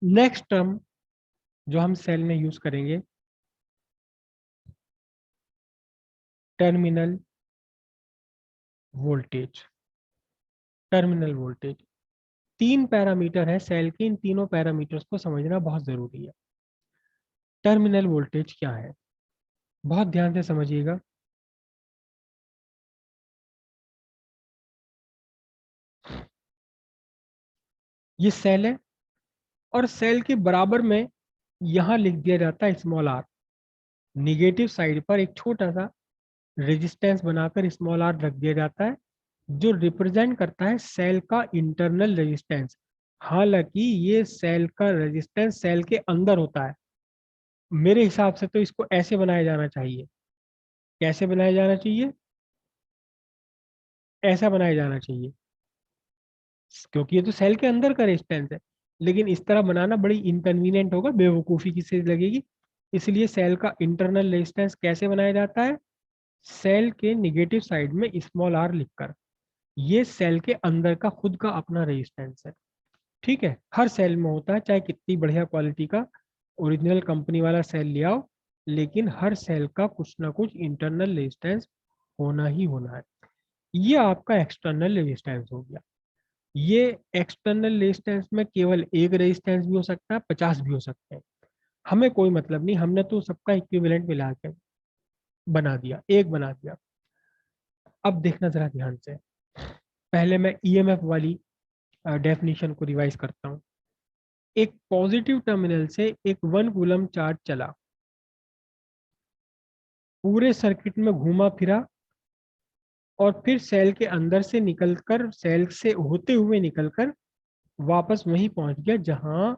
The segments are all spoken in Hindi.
नेक्स्ट टर्म जो हम सेल में यूज करेंगे, terminal voltage. Terminal voltage 3 parameter है सेल के, इन तीनों पैरामीटर्स को समझना बहुत जरूरी है। टर्मिनल वोल्टेज क्या है, बहुत ध्यान से समझिएगा। ये सेल है और सेल के बराबर में यहां लिख दिया जाता है स्मॉल आर। निगेटिव साइड पर एक छोटा सा रेजिस्टेंस बनाकर स्मॉल आर रख दिया जाता है, जो रिप्रेजेंट करता है सेल का इंटरनल रेजिस्टेंस। हालांकि ये सेल का रेजिस्टेंस सेल के अंदर होता है। मेरे हिसाब से तो इसको ऐसे बनाया जाना चाहिए। कैसे बनाया जाना चाहिए? ऐसा बनाया जाना चाहिए, क्योंकि ये तो सेल के अंदर का रेजिस्टेंस है। लेकिन इस तरह बनाना बड़ी इनकन्वीनियंट होगा, बेवकूफ़ी की से लगेगी। इसलिए सेल का इंटरनल रेजिस्टेंस कैसे बनाया जाता है? सेल के निगेटिव साइड में स्मॉल आर लिखकर। ये सेल के अंदर का खुद का अपना रेजिस्टेंस है। ठीक है, हर सेल में होता है, चाहे कितनी बढ़िया क्वालिटी का ओरिजिनल कंपनी वाला सेल ले आओ, लेकिन हर सेल का कुछ ना कुछ इंटरनल रेजिस्टेंस होना ही होना है। ये आपका एक्सटर्नल रेजिस्टेंस हो गया। ये एक्सटर्नल रेजिस्टेंस में केवल एक रेजिस्टेंस भी हो सकता है, 50 भी हो सकते हैं। हमें कोई मतलब नहीं, हमने तो सबका इक्विवेलेंट मिला के बना दिया, एक बना दिया। अब देखना जरा ध्यान से, पहले मैं ईएमएफ वाली डेफिनेशन को रिवाइज करता हूँ। एक पॉजिटिव टर्मिनल से एक 1 कूलम चार्ज चला, पूरे सर्किट में घूमा फिरा, और फिर सेल के अंदर से निकलकर, सेल से होते हुए निकलकर वापस वहीं पहुंच गया जहां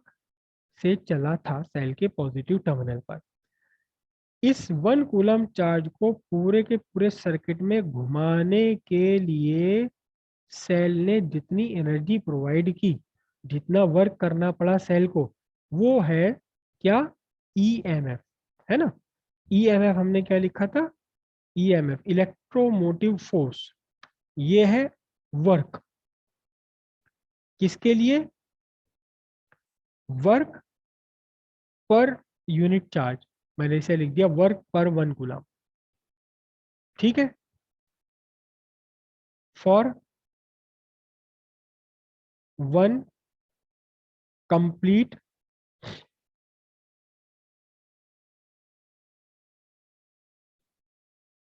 से चला था, सेल के पॉजिटिव टर्मिनल पर। इस 1 कूलम चार्ज को पूरे के पूरे सर्किट में घुमाने के लिए सेल ने जितनी एनर्जी प्रोवाइड की, जितना वर्क करना पड़ा सेल को, वो है क्या? ईएमएफ, है ना? ईएमएफ हमने क्या लिखा था? EMF electromotive force. ये है वर्क। किसके लिए? Work per unit charge. मैंने इसे लिख दिया वर्क पर 1 कूलम। ठीक है, for 1 complete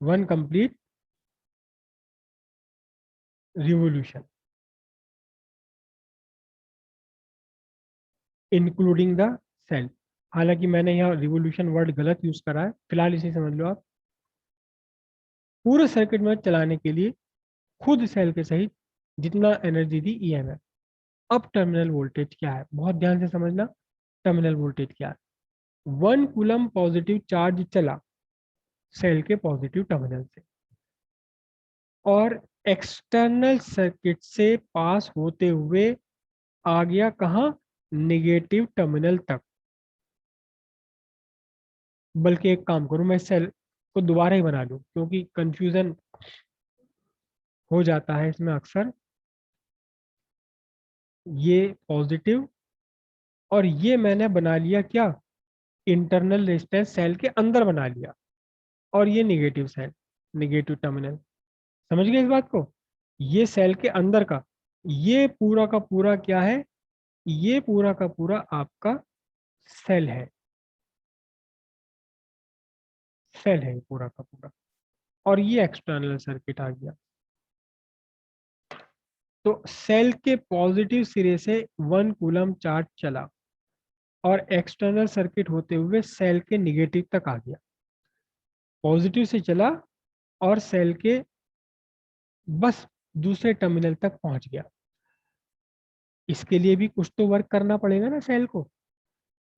one complete revolution including the cell. हालांकि मैंने यहाँ रिवोल्यूशन वर्ड गलत यूज करा है, फिलहाल इसे समझ लो आप। पूरे सर्किट में चलाने के लिए खुद सेल के सहित जितना एनर्जी दी ईएमएफ। अब टर्मिनल वोल्टेज क्या है, बहुत ध्यान से समझना। टर्मिनल वोल्टेज क्या है? 1 कूलम पॉजिटिव चार्ज चला सेल के पॉजिटिव टर्मिनल से, और एक्सटर्नल सर्किट से पास होते हुए आ गया कहाँ? नेगेटिव टर्मिनल तक। बल्कि एक काम करूं, मैं सेल को दोबारा ही बना लूं, क्योंकि कंफ्यूजन हो जाता है इसमें अक्सर। ये पॉजिटिव, और ये मैंने बना लिया क्या? इंटरनल रेजिस्टेंस सेल के अंदर बना लिया, और ये निगेटिव सेल, निगेटिव टर्मिनल। समझ गए इस बात को? ये सेल के अंदर का, ये पूरा का पूरा क्या है? ये पूरा का पूरा आपका सेल है। सेल है पूरा का पूरा, और ये एक्सटर्नल सर्किट आ गया। तो सेल के पॉजिटिव सिरे से 1 कूलम चार्ज चला, और एक्सटर्नल सर्किट होते हुए सेल के निगेटिव तक आ गया। पॉजिटिव से चला और सेल के बस दूसरे टर्मिनल तक पहुंच गया। इसके लिए भी कुछ तो वर्क करना पड़ेगा ना सेल को।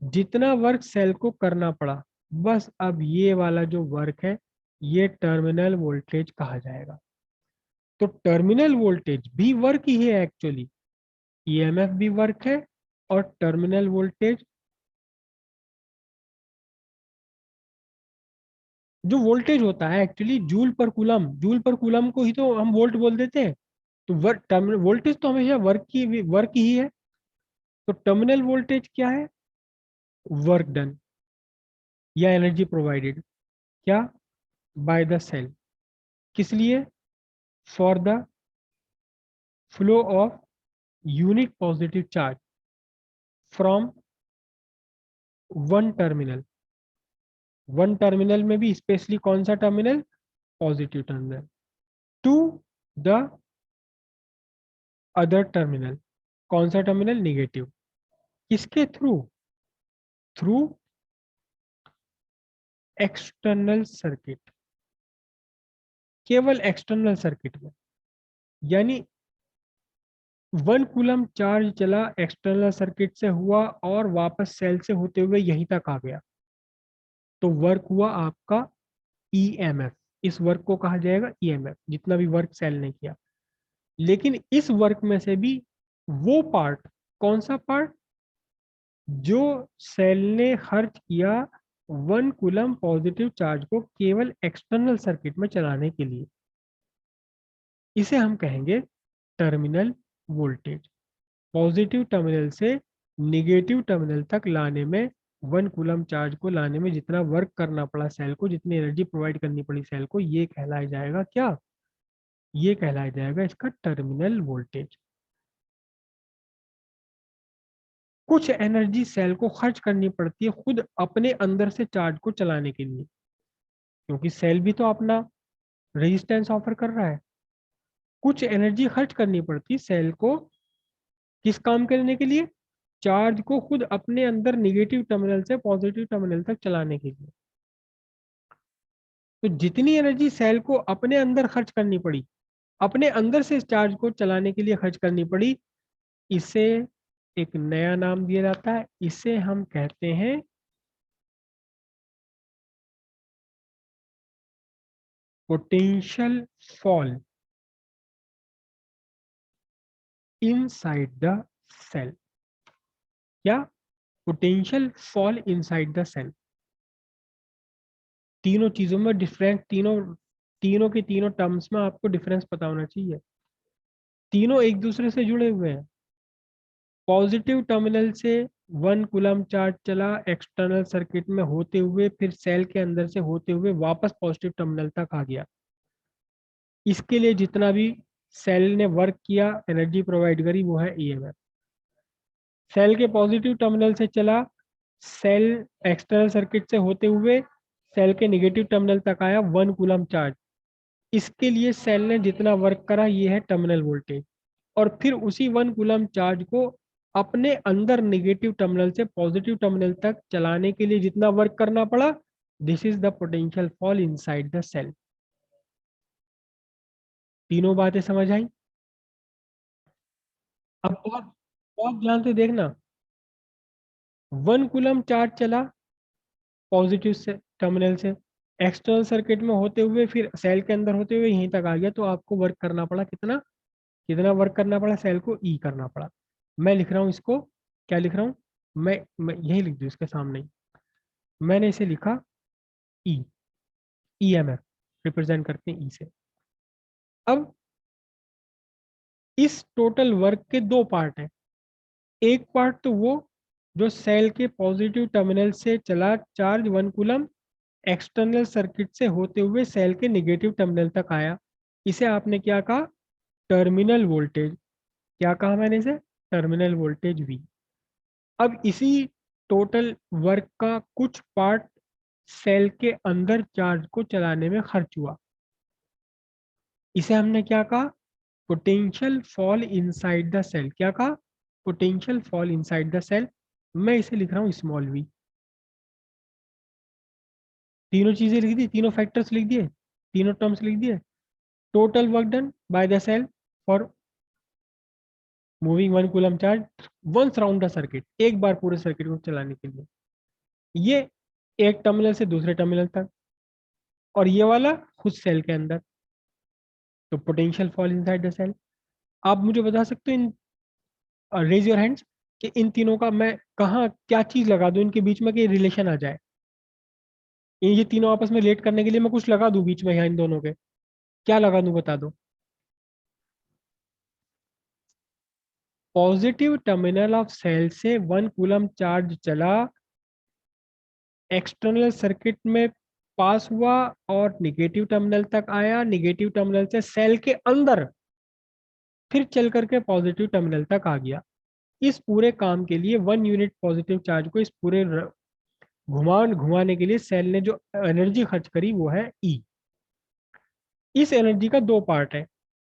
जितना वर्क सेल को करना पड़ा, बस अब ये वाला जो वर्क है, ये टर्मिनल वोल्टेज कहा जाएगा। तो टर्मिनल वोल्टेज भी वर्क ही है एक्चुअली। ईएमएफ भी वर्क है, और टर्मिनल वोल्टेज, जो वोल्टेज होता है एक्चुअली जूल पर कूलम, जूल पर कूलम को ही तो हम वोल्ट बोल देते हैं। तो वर्क, टर्मिनल वोल्टेज तो हमेशा वर्क ही है। तो टर्मिनल वोल्टेज क्या है? वर्क डन या एनर्जी प्रोवाइडेड, क्या, बाय द सेल, किस लिए, for the flow of unit positive charge from one terminal, one terminal में भी स्पेशली कौन सा terminal, positive terminal, to the other terminal, कौन सा टर्मिनल, निगेटिव, किसके थ्रू, थ्रू एक्सटर्नल सर्किट, केवल एक्सटर्नल सर्किट में, यानी 1 कूलम चार्ज चला एक्सटर्नल सर्किट से हुआ और वापस सेल से होते हुए यहीं तक आ गया, तो वर्क हुआ आपका ईएमएफ, इस वर्क को कहा जाएगा ईएमएफ, जितना भी वर्क सेल ने किया। लेकिन इस वर्क में से भी वो पार्ट, कौन सा पार्ट, जो सेल ने खर्च किया 1 कूलम पॉजिटिव चार्ज को केवल एक्सटर्नल सर्किट में चलाने के लिए, इसे हम कहेंगे टर्मिनल वोल्टेज। पॉजिटिव टर्मिनल से निगेटिव टर्मिनल तक लाने में 1 कूलम चार्ज को लाने में जितना वर्क करना पड़ा सेल को, जितनी एनर्जी प्रोवाइड करनी पड़ी सेल को, ये कहलाया जाएगा क्या, ये कहलाया जाएगा इसका टर्मिनल वोल्टेज। कुछ एनर्जी सेल को खर्च करनी पड़ती है खुद अपने अंदर से चार्ज को चलाने के लिए, क्योंकि सेल भी तो अपना रेजिस्टेंस ऑफर कर रहा है। कुछ एनर्जी खर्च करनी पड़ती है सेल को किस काम करने के लिए, चार्ज को खुद अपने अंदर निगेटिव टर्मिनल से पॉजिटिव टर्मिनल तक चलाने के लिए। तो जितनी एनर्जी सेल को अपने अंदर खर्च करनी पड़ी, अपने अंदर से इस चार्ज को चलाने के लिए खर्च करनी पड़ी, इसे एक नया नाम दिया जाता है, इसे हम कहते हैं potential fall inside the cell. क्या, potential fall inside the cell. तीनों चीजों में डिफरेंस, तीनों तीनों के तीनों टर्म्स में आपको डिफरेंस पता होना चाहिए। तीनों एक दूसरे से जुड़े हुए हैं। पॉजिटिव टर्मिनल से 1 कूलम चार्ज चला एक्सटर्नल सर्किट में होते हुए, फिर सेल के अंदर से होते हुए वापस पॉजिटिव टर्मिनल तक आ गया। इसके लिए जितना भी सेल ने वर्क किया, एनर्जी प्रोवाइड करी, वो है ईएमएफ। सेल के पॉजिटिव टर्मिनल से चला, सेल एक्सटर्नल सर्किट से होते हुए सेल के नेगेटिव टर्मिनल तक आया 1 कूलम चार्ज। इसके लिए सेल ने जितना वर्क करा, ये है टर्मिनल वोल्टेज। और फिर उसी 1 कूलम चार्ज को अपने अंदर नेगेटिव टर्मिनल से पॉजिटिव टर्मिनल तक चलाने के लिए जितना वर्क करना पड़ा, this is the potential fall inside the cell. तीनों बातें समझ आई। अब बहुत बहुत ध्यान से देखना, 1 कूलम चार्ज चला पॉजिटिव से टर्मिनल से एक्सटर्नल सर्किट में होते हुए, फिर सेल के अंदर होते हुए यहीं तक आ गया, तो आपको वर्क करना पड़ा कितना, कितना वर्क करना पड़ा, सेल को ई करना पड़ा। मैं लिख रहा हूँ इसको, क्या लिख रहा हूँ, मैं यही लिख दूँ इसके सामने ही। मैंने इसे लिखा ई, ईएमएफ रिप्रेजेंट करते हैं ई से। अब इस टोटल वर्क के दो पार्ट हैं। एक पार्ट तो वो जो सेल के पॉजिटिव टर्मिनल से चला चार्ज 1 कूलम एक्सटर्नल सर्किट से होते हुए सेल के नेगेटिव टर्मिनल तक आया, इसे आपने क्या कहा, टर्मिनल वोल्टेज। क्या कहा मैंने इसे, टर्मिनल वोल्टेज वी। अब इसी टोटल वर्क का कुछ पार्ट सेल के अंदर चार्ज को चलाने में खर्च हुआ, इसे हमने क्या कहा, potential fall inside the cell. क्या कहा, potential fall inside the cell. मैं इसे लिख रहा हूं स्मॉल वी। तीनों चीजें लिख दी, तीनों फैक्टर्स लिख दिए, तीनों टर्म्स लिख दिए। Total work done by the cell for moving 1 coulomb charge once round the circuit, एक बार पूरे सर्किट को चलाने के लिए, ये एक टर्मिनल से दूसरे टर्मिनल तक, और ये वाला खुद सेल के अंदर। तो potential fall inside the cell. आप मुझे बता सकते हो, इन रेज योर हैंड्स, कि इन तीनों का मैं कहाँ क्या चीज लगा दूं इनके बीच में कि रिलेशन आ जाए। ये तीनों आपस में रिलेट करने के लिए मैं कुछ लगा दूं बीच में यहाँ इन दोनों के, क्या लगा दूं बता दो। पॉजिटिव टर्मिनल ऑफ सेल से 1 कूलम चार्ज चला एक्सटर्नल सर्किट में पास हुआ और निगेटिव टर्मिनल तक आया, निगेटिव टर्मिनल से सेल के अंदर फिर चल करके पॉजिटिव टर्मिनल तक आ गया। इस पूरे काम के लिए 1 यूनिट पॉजिटिव चार्ज को इस पूरे घुमाने के लिए सेल ने जो एनर्जी खर्च करी वो है ई। इस एनर्जी का दो पार्ट है।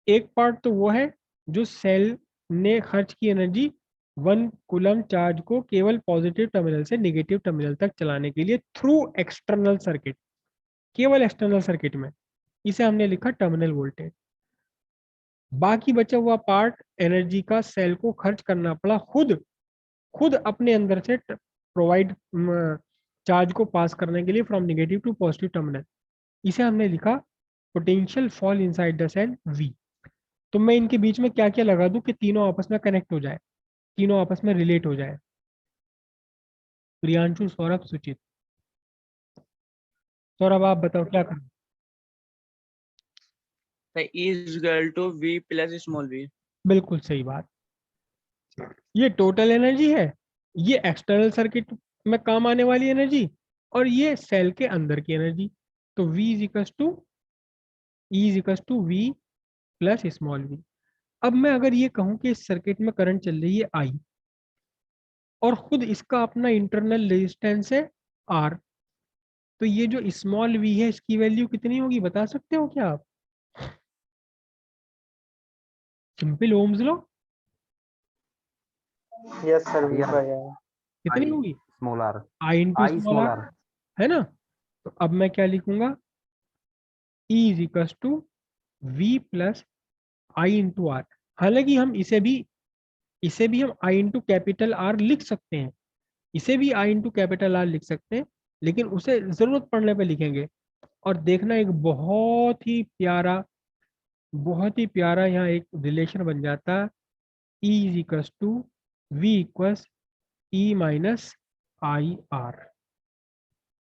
एक पार्ट तो वो है जो सेल ने खर्च की एनर्जी 1 कूलम चार्ज को केवल पॉजिटिव टर्मिनल से नेगेटिव टर्मिनल तक चलाने के लिए थ्रू एक्सटर्नल सर्किट, केवल एक्सटर्नल सर्किट में, इसे हमने लिखा टर्मिनल वोल्टेज। बाकी बचा हुआ पार्ट एनर्जी का सेल को खर्च करना पड़ा खुद खुद अपने अंदर से प्रोवाइड चार्ज को पास करने के लिए from negative to positive terminal, इसे हमने लिखा potential fall inside the cell V. तो मैं इनके बीच में क्या क्या लगा दूं कि तीनों आपस में कनेक्ट हो जाए, तीनों आपस में रिलेट हो जाए। प्रियांशु, सौरभ, सुचित। सौरभ आप बताओ क्या करें। E is equal to V plus small v। बिल्कुल सही बात। ये टोटल एनर्जी है, ये एक्सटर्नल सर्किट में काम आने वाली एनर्जी, और ये सेल के अंदर की एनर्जी। तो V is equal to E is equal to V plus small v। अब मैं अगर ये कहूं कि इस सर्किट में करंट चल रही है I और खुद इसका अपना इंटरनल रेजिस्टेंस है R, तो ये जो स्मॉल v है इसकी वैल्यू कितनी होगी बता सकते हो क्या आप? Simple Ohm's law. Yes sir, we भैया, बाय आर। कितनी होगी? Small R, I into I small small R, R. है ना? तो अब मैं क्या लिखूंगा? E is equal to V plus I into R. हालांकि हम इसे भी हम आई इंटू कैपिटल आर लिख सकते हैं, इसे भी आई इंटू कैपिटल आर लिख सकते हैं, लेकिन उसे जरूरत पड़ने पे लिखेंगे। और देखना एक बहुत ही प्यारा यहाँ एक रिलेशन बन जाता है, E is equal to V equals E minus I R.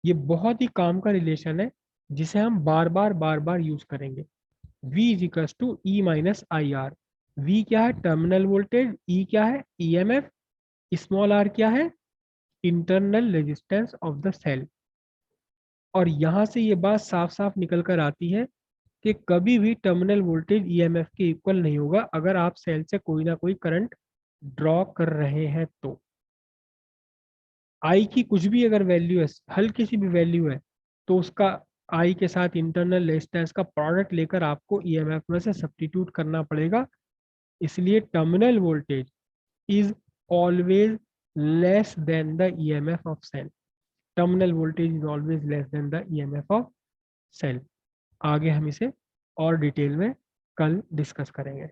ये बहुत ही काम का रिलेशन है जिसे हम बार बार यूज करेंगे। V is equal to E minus I R. V क्या है? Terminal voltage. E क्या है? EMF। स्मॉल r क्या है? Internal resistance of the cell. और यहां से ये बात साफ साफ निकल कर आती है कि कभी भी टर्मिनल वोल्टेज EMF के इक्वल नहीं होगा अगर आप सेल से कोई ना कोई करंट ड्रॉ कर रहे हैं तो। I की कुछ भी अगर वैल्यू है, हल्की सी भी वैल्यू है, तो उसका I के साथ इंटरनल रेजिस्टेंस का प्रोडक्ट लेकर आपको EMF में से सब्स्टिट्यूट करना पड़ेगा। इसलिए terminal voltage is always less than the EMF of cell. Terminal voltage is always less than the EMF of cell. आगे हम इसे और डिटेल में कल डिस्कस करेंगे।